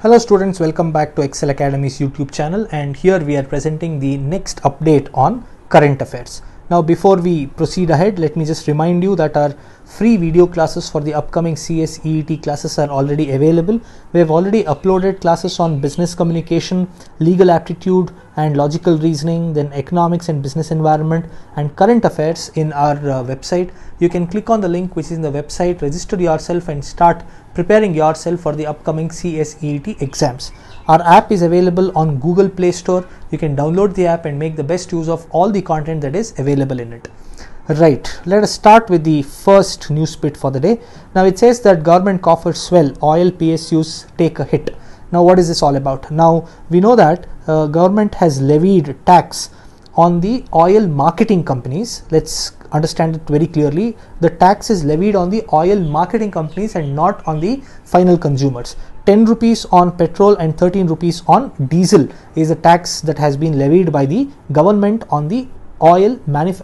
Hello students, welcome back to Excel Academy's YouTube channel, and here we are presenting the next update on current affairs. Now before we proceed ahead, let me just remind you that our free video classes for the upcoming CSEET classes are already available. We have already uploaded classes on business communication, legal aptitude and logical reasoning, then economics and business environment and current affairs in our website. You can click on the link which is in the website, register yourself and start preparing yourself for the upcoming CSEET exams. Our app is available on Google Play Store. You can download the app and make the best use of all the content that is available in it. Right, let us start with the first news bit for the day. Now it says that government coffers swell, oil PSUs take a hit. Now what is this all about? Now we know that government has levied tax on the oil marketing companies. Let's understand it very clearly. The tax is levied on the oil marketing companies and not on the final consumers. 10 rupees on petrol and 13 rupees on diesel is a tax that has been levied by the government on the oil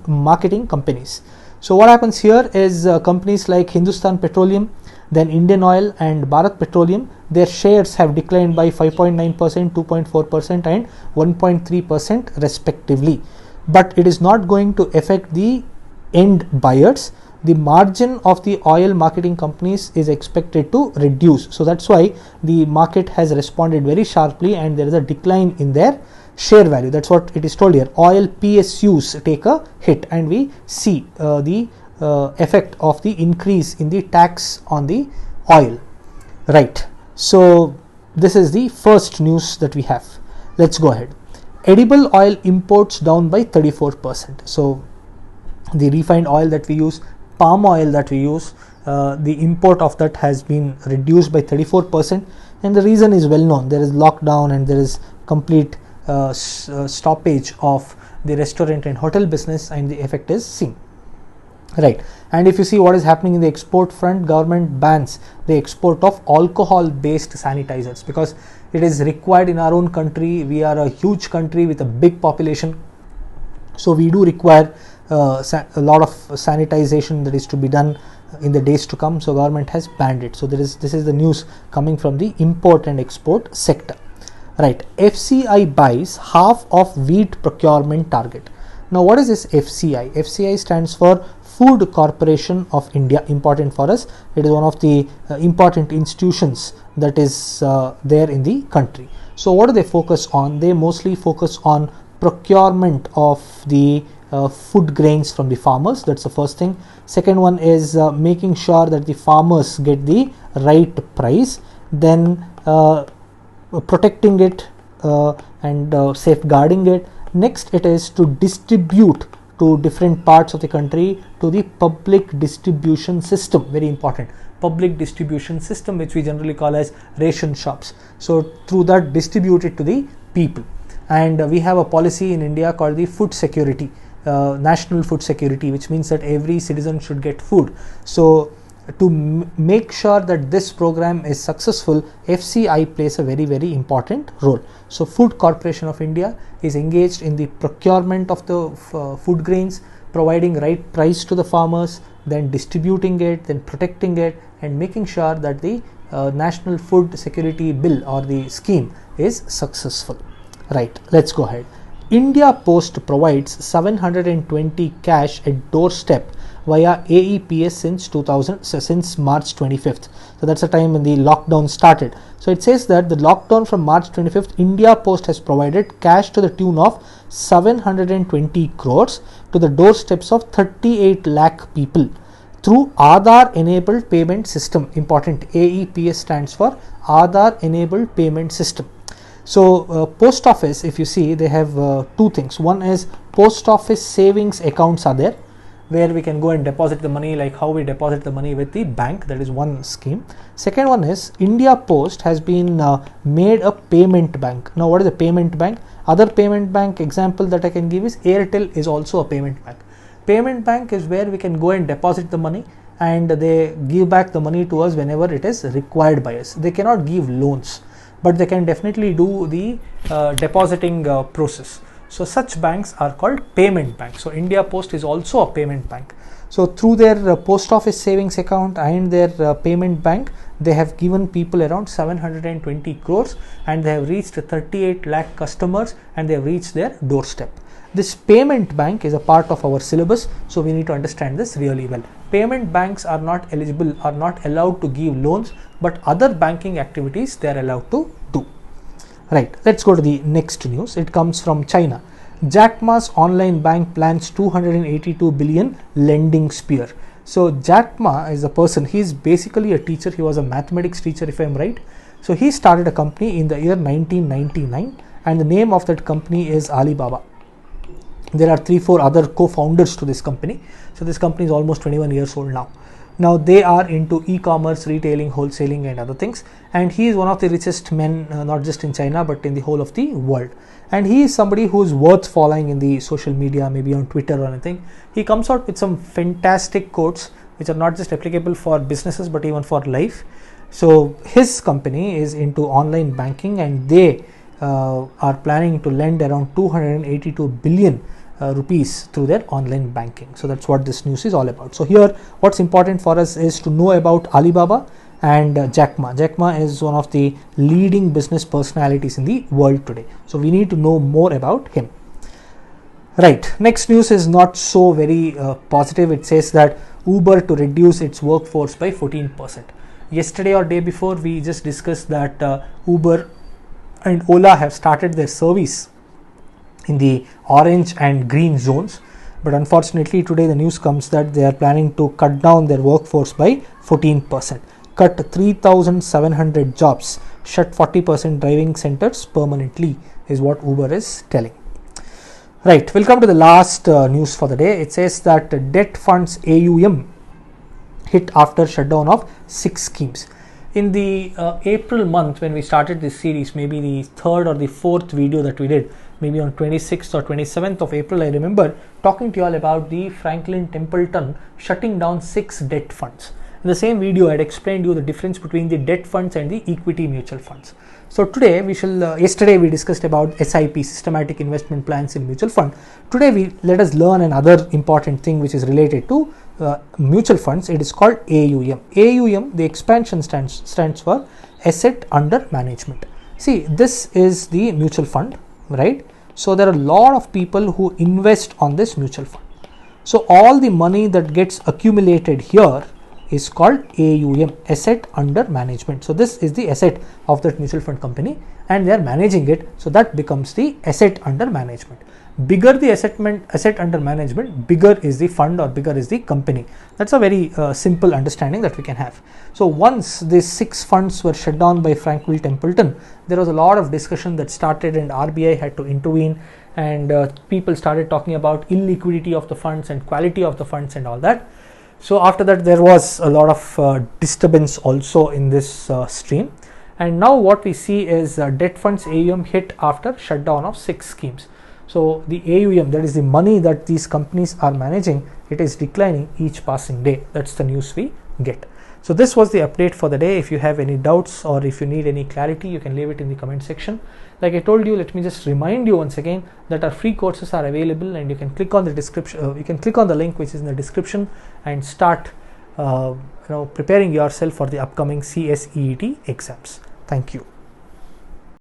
marketing companies. So what happens here is companies like Hindustan Petroleum, then Indian Oil and Bharat Petroleum, their shares have declined by 5.9%, 2.4% and 1.3% respectively. But it is not going to affect the end buyers. The margin of the oil marketing companies is expected to reduce. So that's why the market has responded very sharply and there is a decline in their share value. That's what it is told here. Oil PSUs take a hit, and we see the effect of the increase in the tax on the oil. Right. So this is the first news that we have. Let's go ahead. Edible oil imports down by 34%. So the refined oil that we use, palm oil that we use, the import of that has been reduced by 34%, and the reason is well known. There is lockdown and there is complete stoppage of the restaurant and hotel business, and the effect is seen. Right. And if you see what is happening in the export front, government bans the export of alcohol based sanitizers because it is required in our own country. We are a huge country with a big population, so we do require a lot of sanitization that is to be done in the days to come. So government has banned it. So this is the news coming from the import and export sector. Right. FCI buys half of wheat procurement target. Now what is this FCI? FCI stands for Food Corporation of India. Important for us. It is one of the important institutions that is there in the country. So what do they focus on? They mostly focus on procurement of the food grains from the farmers. That's the first thing. Second one is making sure that the farmers get the right price, then protecting it and safeguarding it. Next, it is to distribute to different parts of the country to the public distribution system. Very important, public distribution system, which we generally call as ration shops. So through that, distribute it to the people. And we have a policy in India called the food security, national food security, which means that every citizen should get food. So to make sure that this program is successful, FCI plays a very important role. So Food Corporation of India is engaged in the procurement of the food grains, providing right price to the farmers, then distributing it, then protecting it, and making sure that the National Food Security Bill or the scheme is successful. Right, let's go ahead. India Post provides 720 cash at doorstep via AEPS since March 25th. So that's the time when the lockdown started. So it says that the lockdown from March 25th, India Post has provided cash to the tune of 720 crores to the doorsteps of 38 lakh people through Aadhaar enabled payment system. Important, AEPS stands for Aadhaar enabled payment system. So post office, if you see, they have two things. One is post office savings accounts are there, where we can go and deposit the money, like how we deposit the money with the bank. That is one scheme. Second one is India Post has been made a payment bank. Now what is a payment bank? Other payment bank example that I can give is Airtel is also a payment bank. Payment bank is where we can go and deposit the money and they give back the money to us whenever it is required by us. They cannot give loans, but they can definitely do the depositing process. So such banks are called payment banks. So India Post is also a payment bank. So through their post office savings account and their payment bank, they have given people around 720 crores and they have reached 38 lakh customers and they have reached their doorstep. This payment bank is a part of our syllabus, so we need to understand this really well. Payment banks are not eligible, are not allowed to give loans, but other banking activities they are allowed to do. Right, let's go to the next news. It comes from China. Jack Ma's online bank plans 282 billion lending spear. So Jack Ma is a person, he is basically a teacher, he was a mathematics teacher if I am right. So he started a company in the year 1999 and the name of that company is Alibaba. There are 3-4 other co-founders to this company. So this company is almost 21 years old now. Now they are into e-commerce, retailing, wholesaling and other things, and he is one of the richest men, not just in China but in the whole of the world. And he is somebody who is worth following in the social media, maybe on Twitter or anything. He comes out with some fantastic quotes which are not just applicable for businesses but even for life. So his company is into online banking and they are planning to lend around 282 billion rupees through their online banking. So that's what this news is all about. So here what's important for us is to know about Alibaba and Jack Ma. Jack Ma is one of the leading business personalities in the world today. So we need to know more about him. Right, next news is not so very positive. It says that Uber to reduce its workforce by 14%. Yesterday or day before we just discussed that Uber and Ola have started their service in the orange and green zones, but unfortunately today the news comes that they are planning to cut down their workforce by 14%, cut 3,700 jobs, shut 40% driving centers permanently is what Uber is telling. Right, we'll come to the last news for the day. It says that debt funds AUM hit after shutdown of 6 schemes. In the April month when we started this series, maybe the third or the fourth video that we did, maybe on 26th or 27th of April, I remember talking to you all about the Franklin Templeton shutting down 6 debt funds. In the same video I had explained you the difference between the debt funds and the equity mutual funds. So today we shall, yesterday we discussed about SIP, systematic investment plans in mutual fund. Today let us learn another important thing which is related to mutual funds. It is called AUM. AUM, the expansion stands for asset under management. See, this is the mutual fund, right? So there are a lot of people who invest on this mutual fund. So all the money that gets accumulated here is called AUM, asset under management. So this is the asset of that mutual fund company and they are managing it, so that becomes the asset under management. Bigger the asset under management, bigger is the fund or bigger is the company. That's a very simple understanding that we can have. So once these 6 funds were shut down by Franklin Templeton, there was a lot of discussion that started and RBI had to intervene, and people started talking about illiquidity of the funds and quality of the funds and all that. So after that there was a lot of disturbance also in this stream, and now what we see is debt funds AUM hit after shutdown of 6 schemes. So the AUM, that is the money that these companies are managing, it is declining each passing day. That's the news we get. So this was the update for the day. If you have any doubts or if you need any clarity, you can leave it in the comment section. Like I told you, let me just remind you once again that our free courses are available and you can click on the description, you can click on the link which is in the description and start preparing yourself for the upcoming CSEET exams. Thank you.